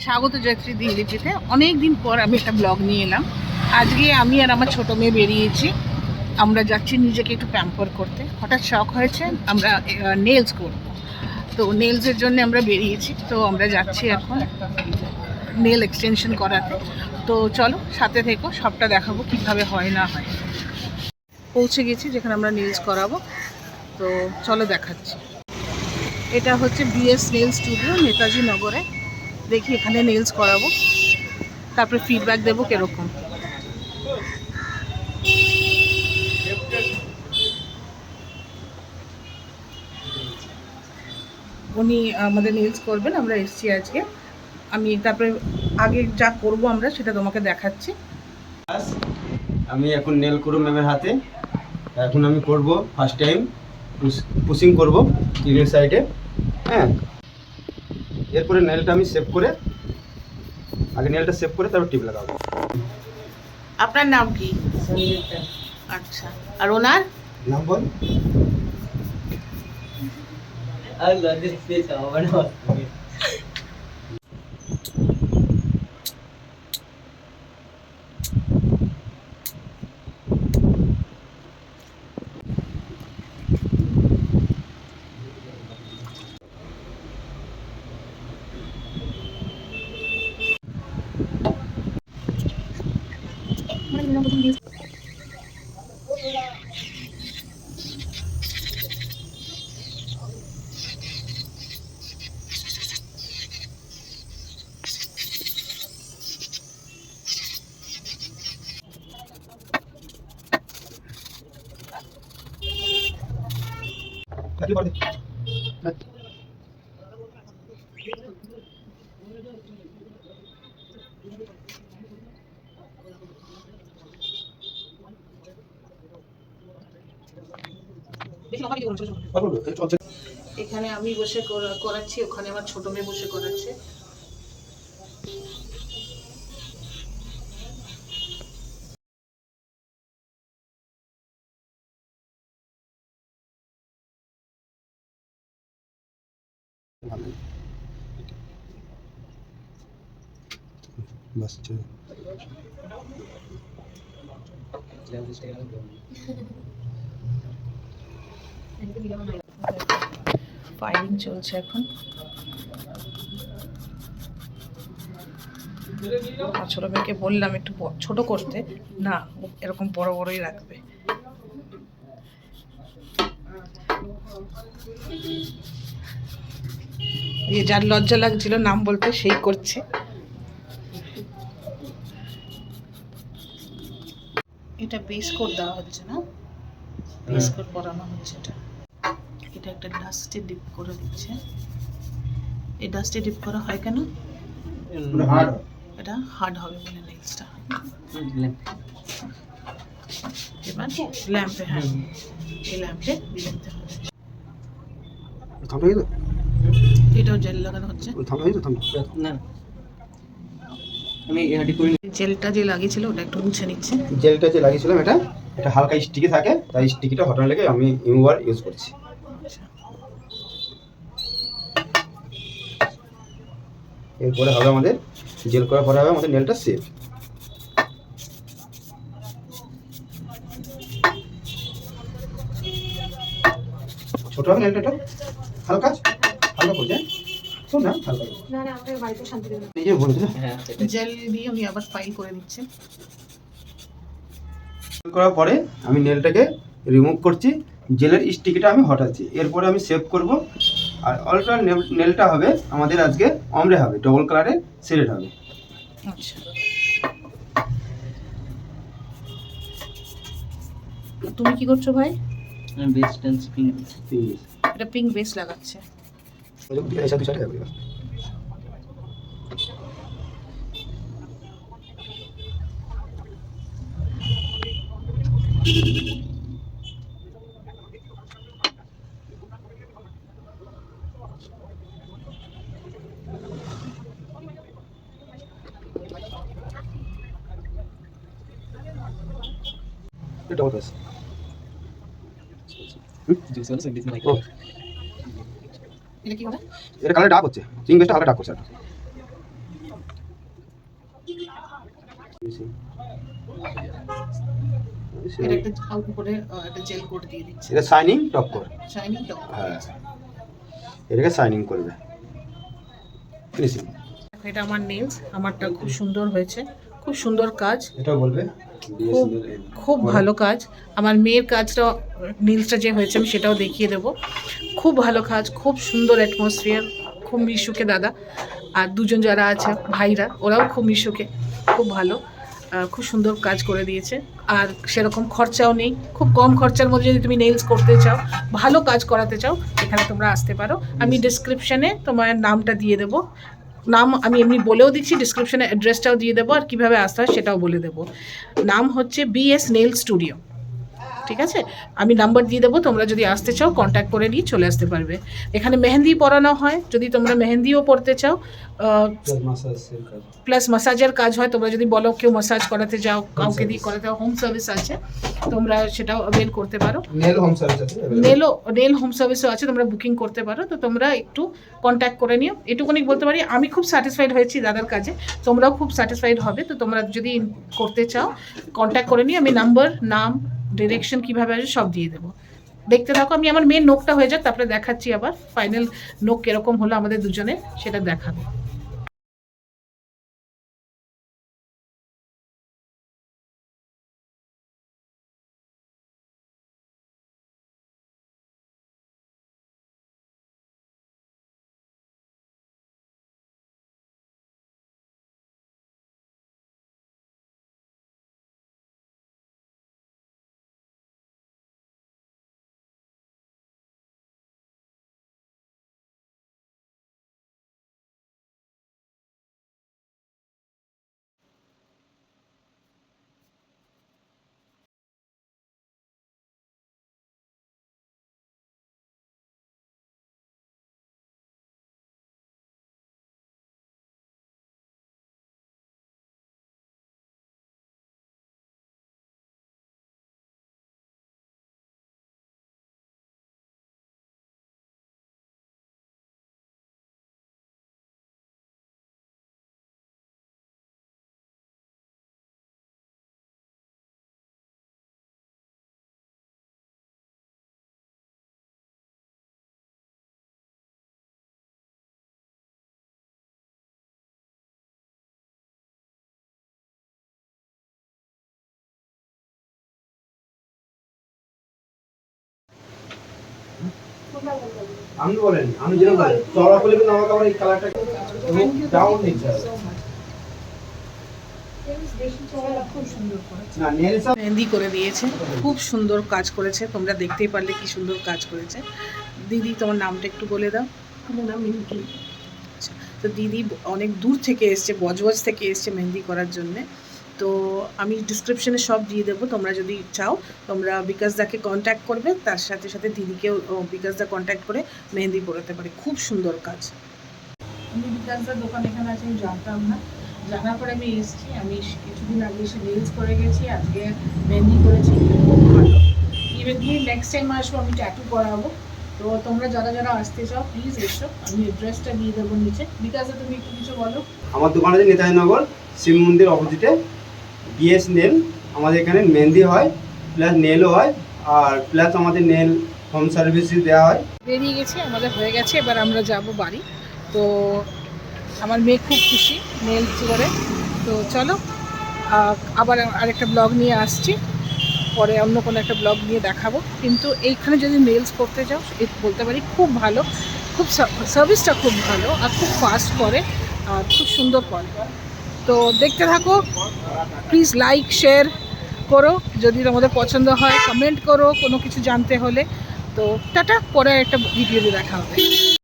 স্বাগত জয়ত্রী দিল্লিপিতে। অনেক দিন পর আমি একটা ব্লগ নিয়ে এলাম। আজকে আমি আর আমার ছোটো মেয়ে বেরিয়েছি। আমরা যাচ্ছি নিজেকে একটু প্যাম্পার করতে। হঠাৎ শখ হয়েছে আমরা নেলস করব, তো নেলসের জন্য আমরা বেরিয়েছি। তো আমরা যাচ্ছি এখন নেল এক্সটেনশন করাতে। তো চলো সাথে থেকো, সবটা দেখাবো কীভাবে হয় না হয়। পৌঁছে গেছি যেখানে আমরা নেলস করাবো, তো চলো দেখাচ্ছি। এটা হচ্ছে বিএস নেল স্টুডিও, নেতাজি নগরে। দেখি এখানে নেলস করাবো, তারপরে ফিডব্যাক দেবো কিরকম। উনি আমাদের নেলস করবেন, আমরা এসছি আজকে। আমি তারপরে আগে যা করব আমরা সেটা তোমাকে দেখাচ্ছি। আমি এখন নেল করব ম্যামের হাতে। এখন আমি করব ফার্স্ট টাইম পুশিং করব ইনের সাইডে। হ্যাঁ, এরপরে নেলটা আমি সেভ করে, আগে নেলটা সেভ করে তারপর টিপ লাগাবো। আপনার নাম কি? আচ্ছা, আর ওনার নাম বল। এখানে আমি বসে করাচ্ছি, ওখানে আমার ছোট মেয়ে বসে করাচ্ছে। बस चलो। ফাইলিং চলছে এখন। ছোট মেয়েকে বললাম একটু ছোট করতে, না এরকম বড় বড়ই রাখবে। যার লজ্জা লাগছিল নাম বলতে সেই করছে। এটা বেস কোট দেওয়া হচ্ছে না, বেস কোট করানো হচ্ছে। এটা একটা ডাস্টে ডিপ করে দিচ্ছে। এই ডাস্টে ডিপ করা হয় কেন? এটা হার্ড হবে বলে নেক্সটটা। এবার ল্যাম্পে, হ্যাঁ এই ল্যাম্পে দিতে হবে। এটাও জেল লাগানো হচ্ছে। না, আমি জেলটা যে লাগিয়েছিল ওটা একটু মুছে নিচ্ছে। জেলটা যে লাগিয়েছিলাম এটা হালকা স্টিকি থাকে, তাই স্টিকিটা হটানোর লেগে আমি রিমুভার ইউজ করছি। এরপরে হবে আমাদের জেল করার পরে হবে আমাদের নেলটা সেভ। ছোট হবে নেলটা, হালকা হালকা করে যায়। শোন না, হালকা না না, আমাদের বাড়িতে শান্তি দেবে এই যে বলতে। হ্যাঁ, জেল দিয়ে আমি আবার ফাইল করে নিচ্ছি। করার পরে আমি নেলটাকে রিমুভ করছি, জেলের স্টিকিটা আমি হটাচ্ছি। এরপরে আমি সেভ করব। আর অলটা নেলটা হবে আমাদের আজকে অমরে হবে, ডবল কালারে শেডেড হবে। আচ্ছা, তুমি কি করছো ভাই? আমি বেস টেন্স পিঙ্ক, এটা পিঙ্ক বেস লাগাচ্ছে। ऐसा दूसरा है बोलेगा। ये डबल बस जूस वाला संगीत में ओ এটা কি হবে? এটা কালার ডার্ক হচ্ছে, পিঙ্ক বেসটা হালকা ডার্ক করছে। এটা একটা অল্প করে একটা জেল কোট দিয়ে দিচ্ছি, এটা shining top coat. Shining top. হ্যাঁ, এটাকে শাইনিং করবে। ফিনিশিং। এটা আমার নেলস, আমারটা খুব সুন্দর হয়েছে, খুব সুন্দর কাজ, এটাও বলবে খুব খুব ভালো কাজ। আমার মেয়ের কাজটা নেলসটা যে হয়েছে আমি সেটাও দেখিয়ে দেবো। খুব ভালো কাজ, খুব সুন্দর অ্যাটমসফিয়ার, খুব মিশুকে দাদা আর দুজন যারা আছে ভাইরা ওরাও খুব মিশুকে, খুব ভালো, খুব সুন্দর কাজ করে দিয়েছে। আর সেরকম খরচাও নেই, খুব কম খরচার মধ্যে যদি তুমি নেলস করতে চাও, ভালো কাজ করাতে চাও, এখানে তোমরা আসতে পারো। আমি ডিসক্রিপশানে তোমার নামটা দিয়ে দেবো, নাম আমি এমনি বলেও দিচ্ছি, ডিসক্রিপশানে অ্যাড্রেসটাও দিয়ে দেবো, আর কীভাবে আসতে হয় সেটাও বলে দেবো। নাম হচ্ছে BS নেল স্টুডিও, ঠিক আছে? আমি নাম্বার দিয়ে দেবো, তোমরা যদি আসতে চাও কন্ট্যাক্ট করে নিয়ে চলে আসতে পারবে। এখানে মেহেন্দি পরানো হয়, যদি তোমরা মেহেন্দিও পরতে চাও, প্লাস মাসাজের কাজ হয়। তোমরা যদি বলো কেউ মাসাজ করাতে যাও, কাউকে দিয়ে করাতে যাও, হোম সার্ভিস আছে, তোমরা সেটাও অ্যাভেল করতে পারো। নেল হোম সার্ভিস আছে, নেল হোম সার্ভিসও আছে, তোমরা বুকিং করতে পারো। তো তোমরা একটু কন্ট্যাক্ট করে নিও। এটুকুনি বলতে পারি, আমি খুব স্যাটিসফাইড হয়েছি দাদার কাজে, তোমরাও খুব স্যাটিসফাইড হবে। তো তোমরা যদি করতে চাও কন্ট্যাক্ট করে নিও, আমি নাম্বার, নাম, ডিরেকশন কীভাবে আসবে সব দিয়ে দেবো। দেখতে থাকো, আমি আমার মেন নোকটা হয়ে যাক, তারপরে দেখাচ্ছি আবার ফাইনাল নোক কীরকম হলো আমাদের দুজনের, সেটা দেখাবো। আমি বলেন, আমি যেটা বলেন চড়া করলে কিন্তু আমাকে আবার এই কালারটা ডাউন দিতে হবে না। নেলস মেহেন্দি করে দিয়েছে, খুব সুন্দর কাজ করেছে, তোমরা দেখতেই পারলে কি সুন্দর কাজ করেছে। দিদি তোমার নামটা একটু বলে দাও। আমার নাম মিল্কি। আচ্ছা, তো দিদি অনেক দূর থেকে এসছে, বজবজ থেকে এসছে মেহেন্দি করার জন্যে। তো আমি ডিসক্রিপশনে সব দিয়ে দেবো, তোমরা যদি চাও তোমরা বিকাশদাকে কন্ট্যাক্ট করবে, তার সাথে সাথে দিদিকেও বিকাশদা কন্ট্যাক্ট করে মেহেন্দি পরাতে পারে, খুব সুন্দর কাজ। আমি বিকাশদার দোকান এখানে আছে আমি জানতাম না, জানার পরে আমি এসেছি। আমি কিছুদিন আগে এসে নেলস করে গেছি, আজকে মেহেন্দি করেছি, খুব ভালো। ইভেন কি নেক্সট টাইম আসবো, আমি ট্যাটু করাবো। তো তোমরা যারা যারা আসতে চাও প্লিজ এসো, আমি অ্যাড্রেসটা দিয়ে দেবো নিচে। বিকাশদা তুমি একটু কিছু বলো। আমার দোকান আছে নেতাজিনগর শিব মন্দির অপোজিটে, BS নেল। আমাদের এখানে মেহেন্দি হয়, প্লাস নেলও হয়, আর প্লাস আমাদের নেল হোম সার্ভিসই দেওয়া হয়। বেরিয়ে গেছে, আমাদের হয়ে গেছে, এবার আমরা যাব বাড়ি। তো আমার মেয়ে খুব খুশি নেলস করে। তো চলো আবার আরেকটা ব্লগ নিয়ে আসছি, পরে অন্য কোনো একটা ব্লগ নিয়ে দেখাবো। কিন্তু এইখানে যদি নেলস করতে যাও বলতে পারি খুব ভালো, খুব সার্ভিসটা খুব ভালো, আর খুব ফাস্ট করে, আর খুব সুন্দর করে। তো দেখতে থাকো, প্লিজ লাইক শেয়ার করো, যদি তোমাদের পছন্দ হয় কমেন্ট করো কোনো কিছু জানতে হলে। তো টাটা, পরে একটা ভিডিওতে দেখা হবে।